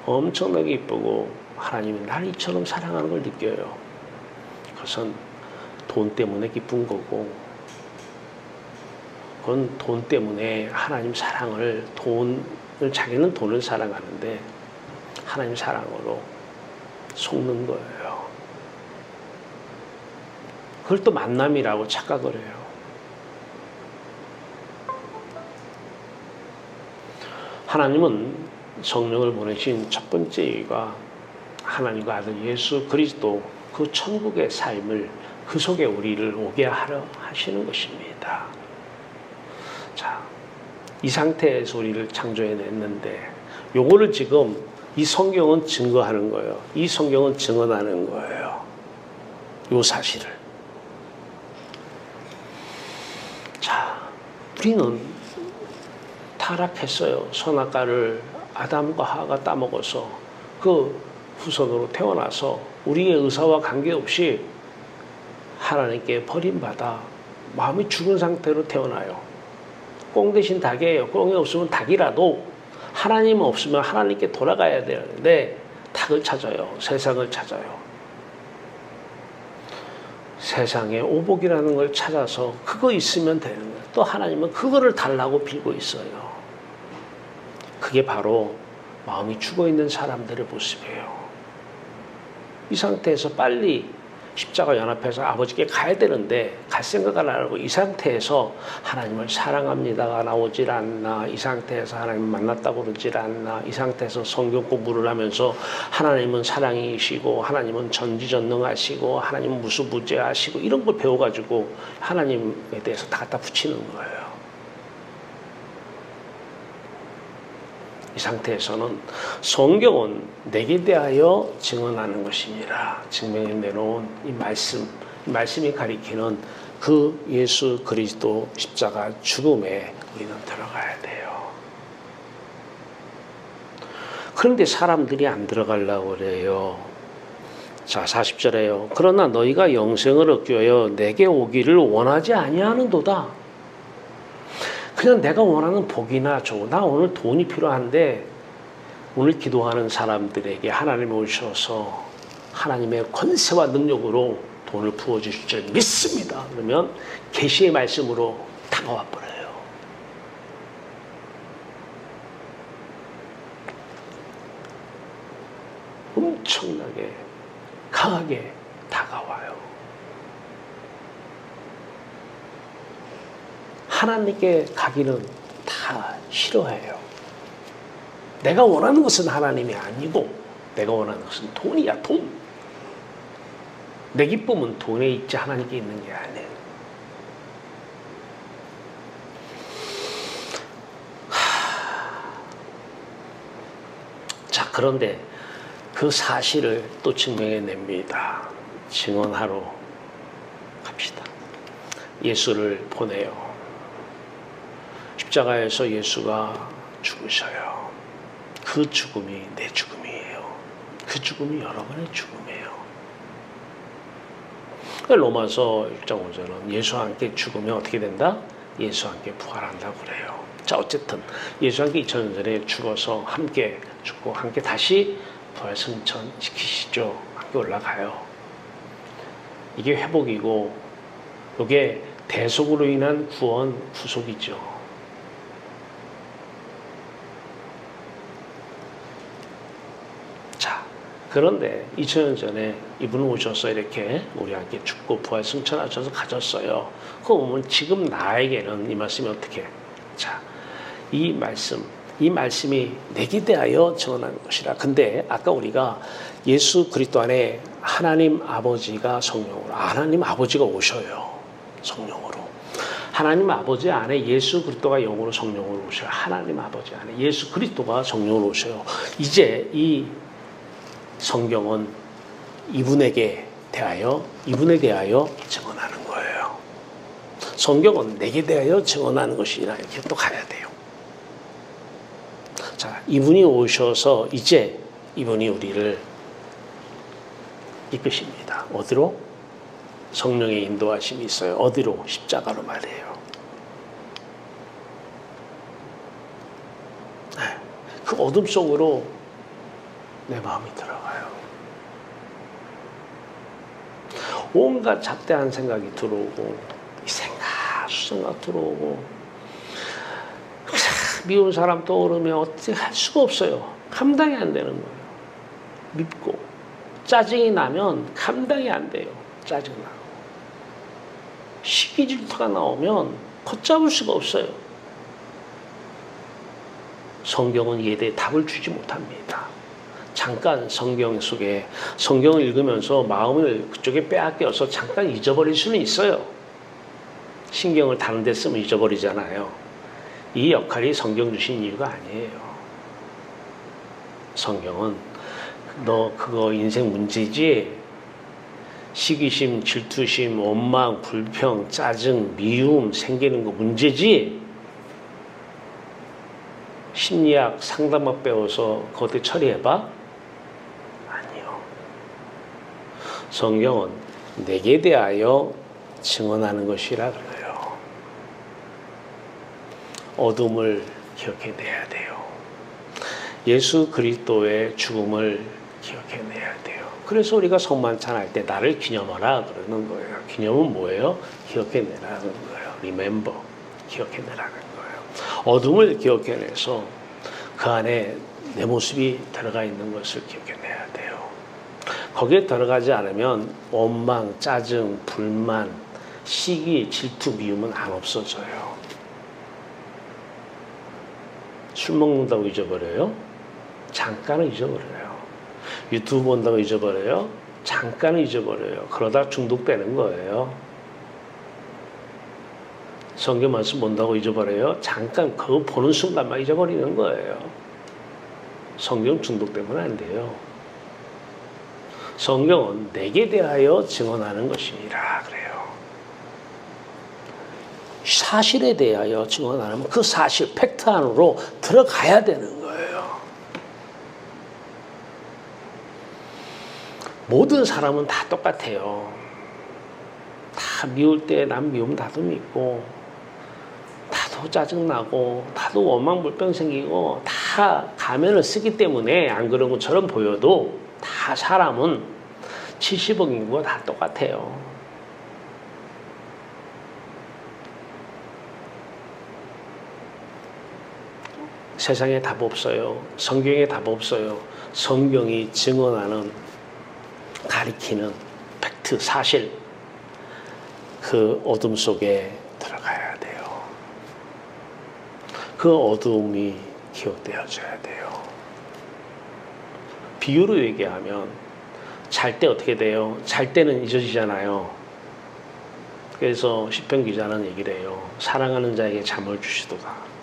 엄청나게 이쁘고 하나님이 날 이처럼 사랑하는 걸 느껴요. 그것은 돈 때문에 기쁜 거고 그건 돈 때문에 하나님 사랑을 자기는 돈을 사랑하는데 하나님 사랑으로 속는 거예요. 그걸 또 만남이라고 착각을 해요. 하나님은 성령을 보내신 첫 번째 이유가 하나님과 아들 예수 그리스도 그 천국의 삶을 그 속에 우리를 오게 하려 하시는 것입니다. 자, 이 상태에서 우리를 창조해냈는데 요거를 지금 이 성경은 증거하는 거예요. 이 성경은 증언하는 거예요. 요 사실을. 자, 우리는 타락했어요. 선악과를 아담과 하와가 따먹어서 그 후손으로 태어나서 우리의 의사와 관계없이 하나님께 버림받아 마음이 죽은 상태로 태어나요. 꽁 대신 닭이에요. 꽁이 없으면 닭이라도 하나님 없으면 하나님께 돌아가야 되는데 닭을 찾아요. 세상을 찾아요. 세상에 오복이라는 걸 찾아서 그거 있으면 되는 거예요. 또 하나님은 그거를 달라고 빌고 있어요. 그게 바로 마음이 죽어있는 사람들의 모습이에요. 이 상태에서 빨리 십자가 연합해서 아버지께 가야 되는데 갈 생각을 안 하고 이 상태에서 하나님을 사랑합니다가 나오질 않나, 이 상태에서 하나님 만났다고 그러질 않나, 이 상태에서 성경 공부를 하면서 하나님은 사랑이시고 하나님은 전지전능하시고 하나님은 무수무죄하시고 이런 걸 배워가지고 하나님에 대해서 다 갖다 붙이는 거예요. 이 상태에서는 성경은 내게 대하여 증언하는 것이니라. 증명해 내놓은 이 말씀이 가리키는 그 예수 그리스도 십자가 죽음에 우리는 들어가야 돼요. 그런데 사람들이 안 들어가려고 그래요. 자, 40절에요. 그러나 너희가 영생을 얻기 위하여 내게 오기를 원하지 아니하는도다. 그냥 내가 원하는 복이나 줘. 나 오늘 돈이 필요한데 오늘 기도하는 사람들에게 하나님이 오셔서 하나님의 권세와 능력으로 돈을 부어주실 줄 믿습니다. 그러면 계시의 말씀으로 다가와 버려요. 엄청나게 강하게 다가와요. 하나님께 가기는 다 싫어해요. 내가 원하는 것은 하나님이 아니고 내가 원하는 것은 돈이야, 돈. 내 기쁨은 돈에 있지 하나님께 있는 게 아니에요. 자, 그런데 그 사실을 또 증명해냅니다. 증언하러 갑시다. 예수를 보내요. 십자가에서 예수가 죽으셔요. 그 죽음이 내 죽음이에요. 그 죽음이 여러분의 죽음이에요. 로마서 1장 5절은 예수와 함께 죽으면 어떻게 된다? 예수와 함께 부활한다고 그래요. 자, 어쨌든 예수와 함께 2000년 전에 죽어서 함께 죽고 함께 다시 부활 승천시키시죠. 함께 올라가요. 이게 회복이고 이게 대속으로 인한 구원, 구속이죠. 그런데 2000년 전에 이분은 오셔서 이렇게 우리 함께 죽고 부활 승천하셔서 가졌어요. 그거 보면 지금 나에게는 이 말씀이 어떻게? 자, 이 말씀이 내게 대하여 증언하는 것이라. 근데 아까 우리가 예수 그리스도 안에 하나님 아버지가 성령으로, 하나님 아버지가 오셔요. 성령으로. 하나님 아버지 안에 예수 그리스도가 영으로 성령으로 오셔요. 하나님 아버지 안에 예수 그리스도가 성령으로 오셔요. 이제 이 성경은 이분에 대하여 증언하는 거예요. 성경은 내게 대하여 증언하는 것이라 이렇게 또 가야 돼요. 자, 이분이 오셔서 이제 이분이 우리를 이끄십니다. 어디로? 성령의 인도하심이 있어요. 어디로? 십자가로 말해요. 그 어둠 속으로 내 마음이 들어가요. 온갖 잡다한 생각이 들어오고, 이 수생각 들어오고, 미운 사람 떠오르면 어떻게 할 수가 없어요. 감당이 안 되는 거예요. 밉고 짜증이 나면 감당이 안 돼요. 짜증나고 시기 질투가 나오면 걷잡을 수가 없어요. 성경은 이에 대해 답을 주지 못합니다. 잠깐 성경 속에 성경을 읽으면서 마음을 그쪽에 빼앗겨서 잠깐 잊어버릴 수는 있어요. 신경을 다른 데 쓰면 잊어버리잖아요. 이 역할이 성경 주신 이유가 아니에요. 성경은 너 그거 인생 문제지? 시기심, 질투심, 원망, 불평, 짜증, 미움 생기는 거 문제지? 심리학, 상담학 배워서 그것들 처리해봐? 아니요. 성경은 내게 대하여 증언하는 것이라 그래요. 어둠을 기억해내야 돼요. 예수 그리스도의 죽음을 기억해내야 돼요. 그래서 우리가 성만찬할 때 나를 기념하라 그러는 거예요. 기념은 뭐예요? 기억해내라는 거예요. Remember, 기억해내라는 거예요. 어둠을 기억해내서 그 안에 내 모습이 들어가 있는 것을 기억해내야 돼요. 거기에 들어가지 않으면 원망, 짜증, 불만, 시기, 질투, 미움은 안 없어져요. 술 먹는다고 잊어버려요? 잠깐은 잊어버려요. 유튜브 본다고 잊어버려요? 잠깐은 잊어버려요. 그러다 중독되는 거예요. 성경 말씀 본다고 잊어버려요? 잠깐 그거 보는 순간만 잊어버리는 거예요. 성경 중독되면 안 돼요. 성경은 내게 대하여 증언하는 것이니라 그래요. 사실에 대하여 증언하면 그 사실, 팩트 안으로 들어가야 되는 거예요. 모든 사람은 다 똑같아요. 다 미울 때 난 미움 나도 밉고, 나도 짜증나고, 나도 원망불평 생기고, 다 가면을 쓰기 때문에 안 그런 것처럼 보여도 다 사람은 70억 인구가 다 똑같아요. 세상에 답 없어요. 성경에 답 없어요. 성경이 증언하는, 가리키는 팩트, 사실, 그 어둠 속에 들어가야 돼요. 그 어둠이 기억되어져야 돼요. 비유로 얘기하면 잘 때 어떻게 돼요? 잘 때는 잊어지잖아요. 그래서 시편 기자는 얘기를 해요. 사랑하는 자에게 잠을 주시도다.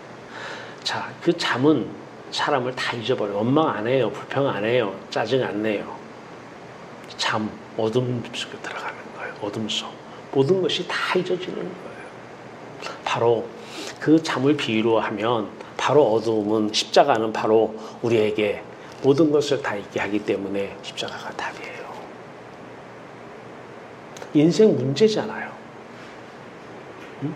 자, 그 잠은 사람을 다 잊어버려요. 원망 안 해요. 불평 안 해요. 짜증 안 내요. 잠, 어둠 속에 들어가는 거예요. 어둠 속. 모든 것이 다 잊어지는 거예요. 바로 그 잠을 비유로 하면 바로 어둠은, 십자가는 바로 우리에게 모든 것을 다 잊게 하기 때문에 십자가가 답이에요. 인생 문제잖아요. 응?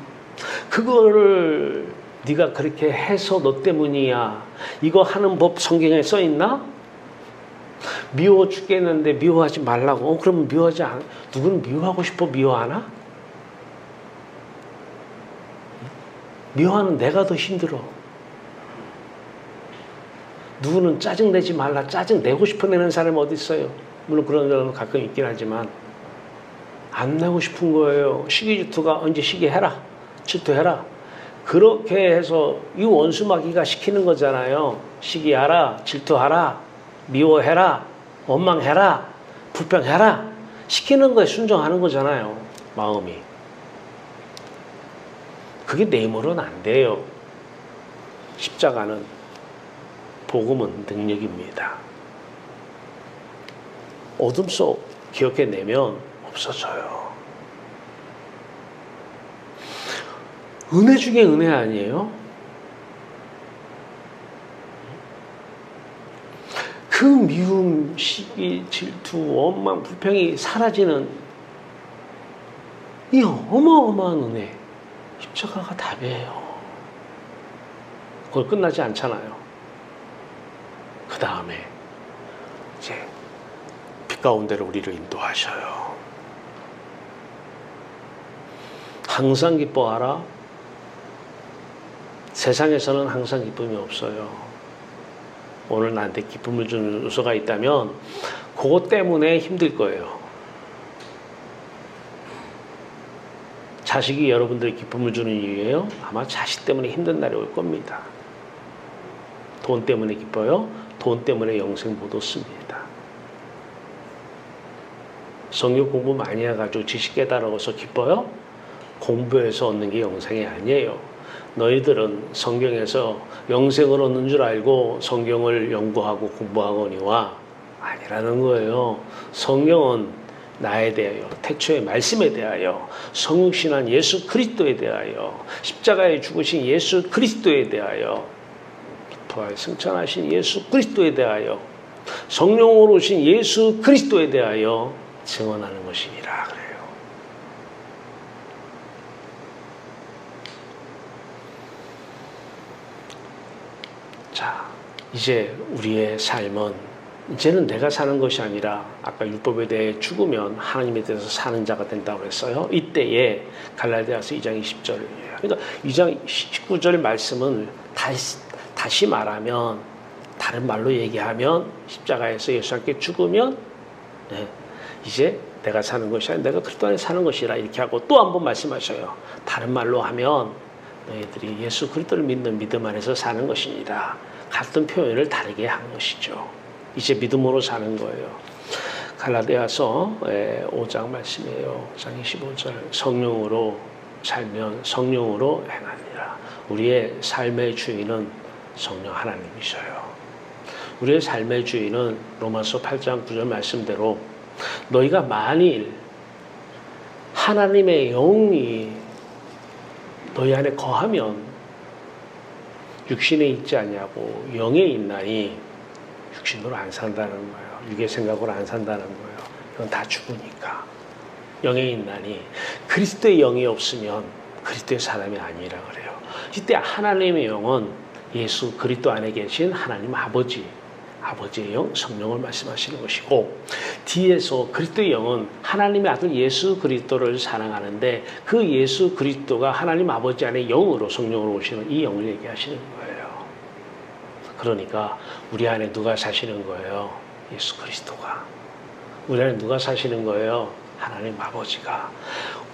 그거를 네가 그렇게 해서 너 때문이야. 이거 하는 법 성경에 써 있나? 미워 죽겠는데 미워하지 말라고. 그러면 미워하지 않아? 누구는 미워하고 싶어 미워하나? 미워하는 내가 더 힘들어. 누구는 짜증내지 말라. 짜증내고 싶어 내는 사람이 어디 있어요? 물론 그런 사람은 가끔 있긴 하지만 안 내고 싶은 거예요. 시기 질투가 언제 시기해라. 질투해라. 그렇게 해서 이 원수마귀가 시키는 거잖아요. 시기하라. 질투하라. 미워해라. 원망해라. 불평해라. 시키는 거에 순종하는 거잖아요. 마음이. 그게 내 힘으로는 안 돼요. 십자가는, 복음은 능력입니다. 어둠 속 기억해내면 없어져요. 은혜 중에 은혜 아니에요? 그 미움, 시기, 질투, 원망, 불평이 사라지는 이 어마어마한 은혜, 십자가가 답이에요. 그걸 끝나지 않잖아요. 그 다음에 이제 빛 가운데로 우리를 인도하셔요. 항상 기뻐하라. 세상에서는 항상 기쁨이 없어요. 오늘 나한테 기쁨을 주는 요소가 있다면 그것 때문에 힘들 거예요. 자식이 여러분들의 기쁨을 주는 이유예요? 아마 자식 때문에 힘든 날이 올 겁니다. 돈 때문에 기뻐요? 돈 때문에 영생 못 얻습니다. 성경 공부 많이 해가지고 지식 깨달아서 기뻐요? 공부해서 얻는 게 영생이 아니에요. 너희들은 성경에서 영생을 얻는 줄 알고 성경을 연구하고 공부하거니와 아니라는 거예요. 성경은 나에 대하여, 태초의 말씀에 대하여, 성육신한 예수 그리스도에 대하여, 십자가에 죽으신 예수 그리스도에 대하여, 부활 승천하신 예수 그리스도에 대하여, 성령으로 오신 예수 그리스도에 대하여 증언하는 것이니라 그래요. 자, 이제 우리의 삶은 이제는 내가 사는 것이 아니라 아까 율법에 대해 죽으면 하나님에 대해서 사는 자가 된다고 그랬어요. 이때에 갈라디아서 2장 20절이에요. 그러니까 2장 19절 말씀은 다시 말하면, 다른 말로 얘기하면, 십자가에서 예수와 함께 죽으면 이제 내가 사는 것이 아니라 내가 그리스도 안에 사는 것이라 이렇게 하고 또 한 번 말씀하셔요. 다른 말로 하면 너희들이 예수 그리스도를 믿는 믿음 안에서 사는 것이니라. 같은 표현을 다르게 한 것이죠. 이제 믿음으로 사는 거예요. 갈라디아서 5장 말씀이에요. 5장 25절. 성령으로 살면 성령으로 행하니라. 우리의 삶의 주인은 성령 하나님이셔요. 우리의 삶의 주인은 로마서 8장 9절 말씀대로 너희가 만일 하나님의 영이 너희 안에 거하면 육신에 있지 아니하고 영에 있나니, 육신으로 안 산다는 거예요. 육의 생각으로 안 산다는 거예요. 이건 다 죽으니까. 영에 있나니 그리스도의 영이 없으면 그리스도의 사람이 아니라 그래요. 이때 하나님의 영은 예수 그리스도 안에 계신 하나님 아버지의 영, 성령을 말씀하시는 것이고, 뒤에서 그리스도의 영은 하나님의 아들 예수 그리스도를 사랑하는데 그 예수 그리스도가 하나님 아버지 안에 영으로, 성령으로 오시는 이 영을 얘기하시는 거예요. 그러니까 우리 안에 누가 사시는 거예요? 예수 그리스도가. 우리 안에 누가 사시는 거예요? 하나님 아버지가.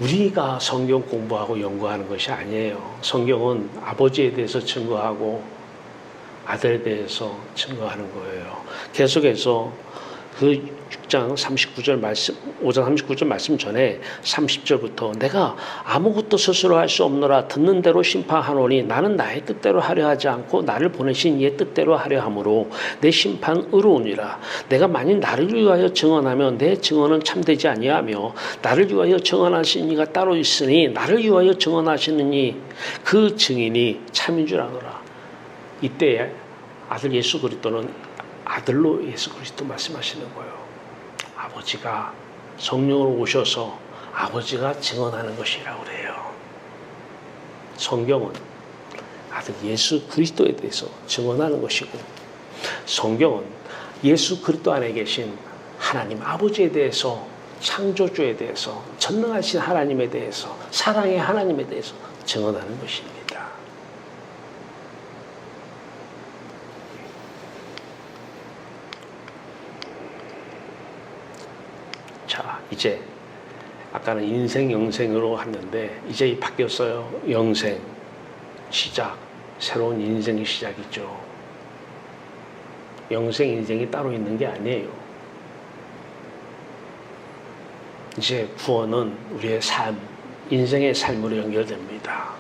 우리가 성경 공부하고 연구하는 것이 아니에요. 성경은 아버지에 대해서 증거하고 아들에 대해서 증거하는 거예요. 계속해서 그 6장 39절 말씀, 5장 39절 말씀 전에 30절부터 내가 아무것도 스스로 할 수 없노라 듣는 대로 심판하노니 나는 나의 뜻대로 하려 하지 않고 나를 보내신 이의 뜻대로 하려 함으로 내 심판 의로우니라. 내가 만일 나를 위하여 증언하면 내 증언은 참되지 아니하며 나를 위하여 증언하신 이가 따로 있으니 나를 위하여 증언하시는 이 그 증인이 참인 줄 아노라. 이때 아들 예수 그리스도는 아들로 예수 그리스도 말씀하시는 거예요. 아버지가 성령으로 오셔서 아버지가 증언하는 것이라고 그래요. 성경은 아들 예수 그리스도에 대해서 증언하는 것이고, 성경은 예수 그리스도 안에 계신 하나님 아버지에 대해서, 창조주에 대해서, 전능하신 하나님에 대해서, 사랑의 하나님에 대해서 증언하는 것입니다. 자, 이제 아까는 인생, 영생으로 했는데 이제 바뀌었어요. 영생, 시작, 새로운 인생의 시작이죠. 영생, 인생이 따로 있는 게 아니에요. 이제 구원은 우리의 삶, 인생의 삶으로 연결됩니다.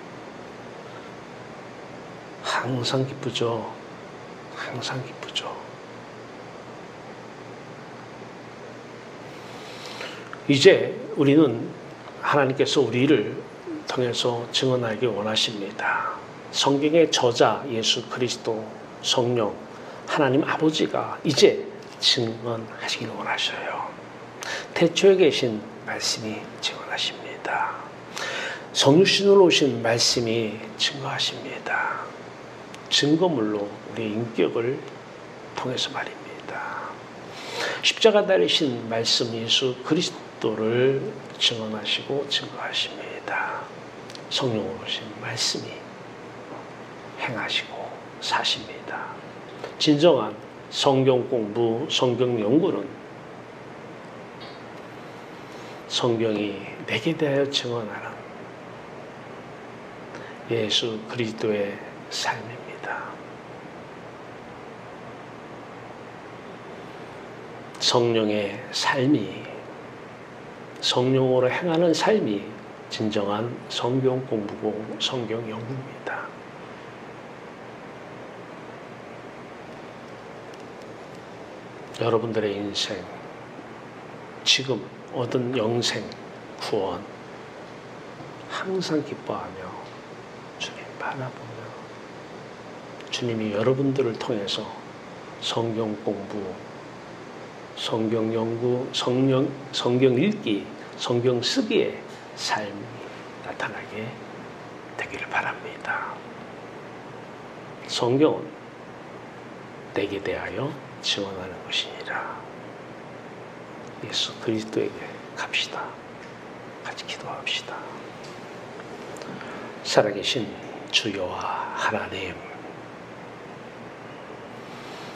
항상 기쁘죠. 항상 기쁘죠. 이제 우리는 하나님께서 우리를 통해서 증언하기 원하십니다. 성경의 저자 예수 그리스도, 성령, 하나님 아버지가 이제 증언하시길 원하셔요. 태초에 계신 말씀이 증언하십니다. 성육신으로 오신 말씀이 증거하십니다. 증거물로 우리의 인격을 통해서 말입니다. 십자가 달리신 말씀 예수 그리스도를 증언하시고 증거하십니다. 성령으로 오신 말씀이 행하시고 사십니다. 진정한 성경 공부, 성경 연구는 성경이 내게 대하여 증언하는 예수 그리스도의 삶입니다. 성령의 삶이, 성령으로 행하는 삶이 진정한 성경 공부고 성경 연구입니다. 여러분들의 인생, 지금 얻은 영생, 구원 항상 기뻐하며 주님 바라보며 주님이 여러분들을 통해서 성경 공부, 성경 연구, 성경 읽기, 성경 쓰기의 삶이 나타나게 되기를 바랍니다. 성경은 내게 대하여 증언하는 것이니라. 예수 그리스도에게 갑시다. 같이 기도합시다. 살아계신 주여와 하나님,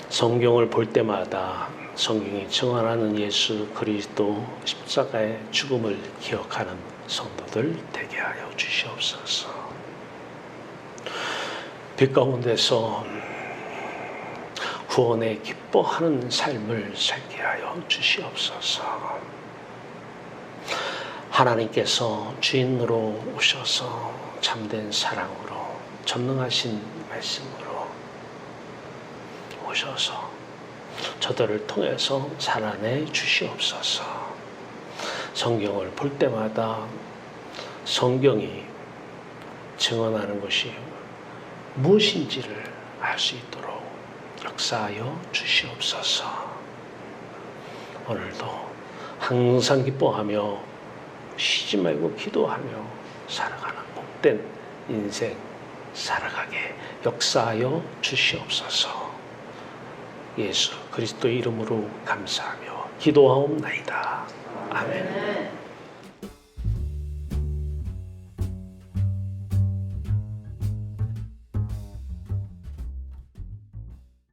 성경을 볼 때마다 성경이 증언하는 예수 그리스도 십자가의 죽음을 기억하는 성도들 되게 하여 주시옵소서. 빛 가운데서 구원에 기뻐하는 삶을 살게 하여 주시옵소서. 하나님께서 주인으로 오셔서 참된 사랑으로 전능하신 말씀으로 오셔서 저들을 통해서 살아내 주시옵소서. 성경을 볼 때마다 성경이 증언하는 것이 무엇인지를 알 수 있도록 역사하여 주시옵소서. 오늘도 항상 기뻐하며 쉬지 말고 기도하며 살아가는 복된 인생 살아가게 역사하여 주시옵소서. 예수 그리스도의 이름으로 감사하며 기도하옵나이다. 아멘.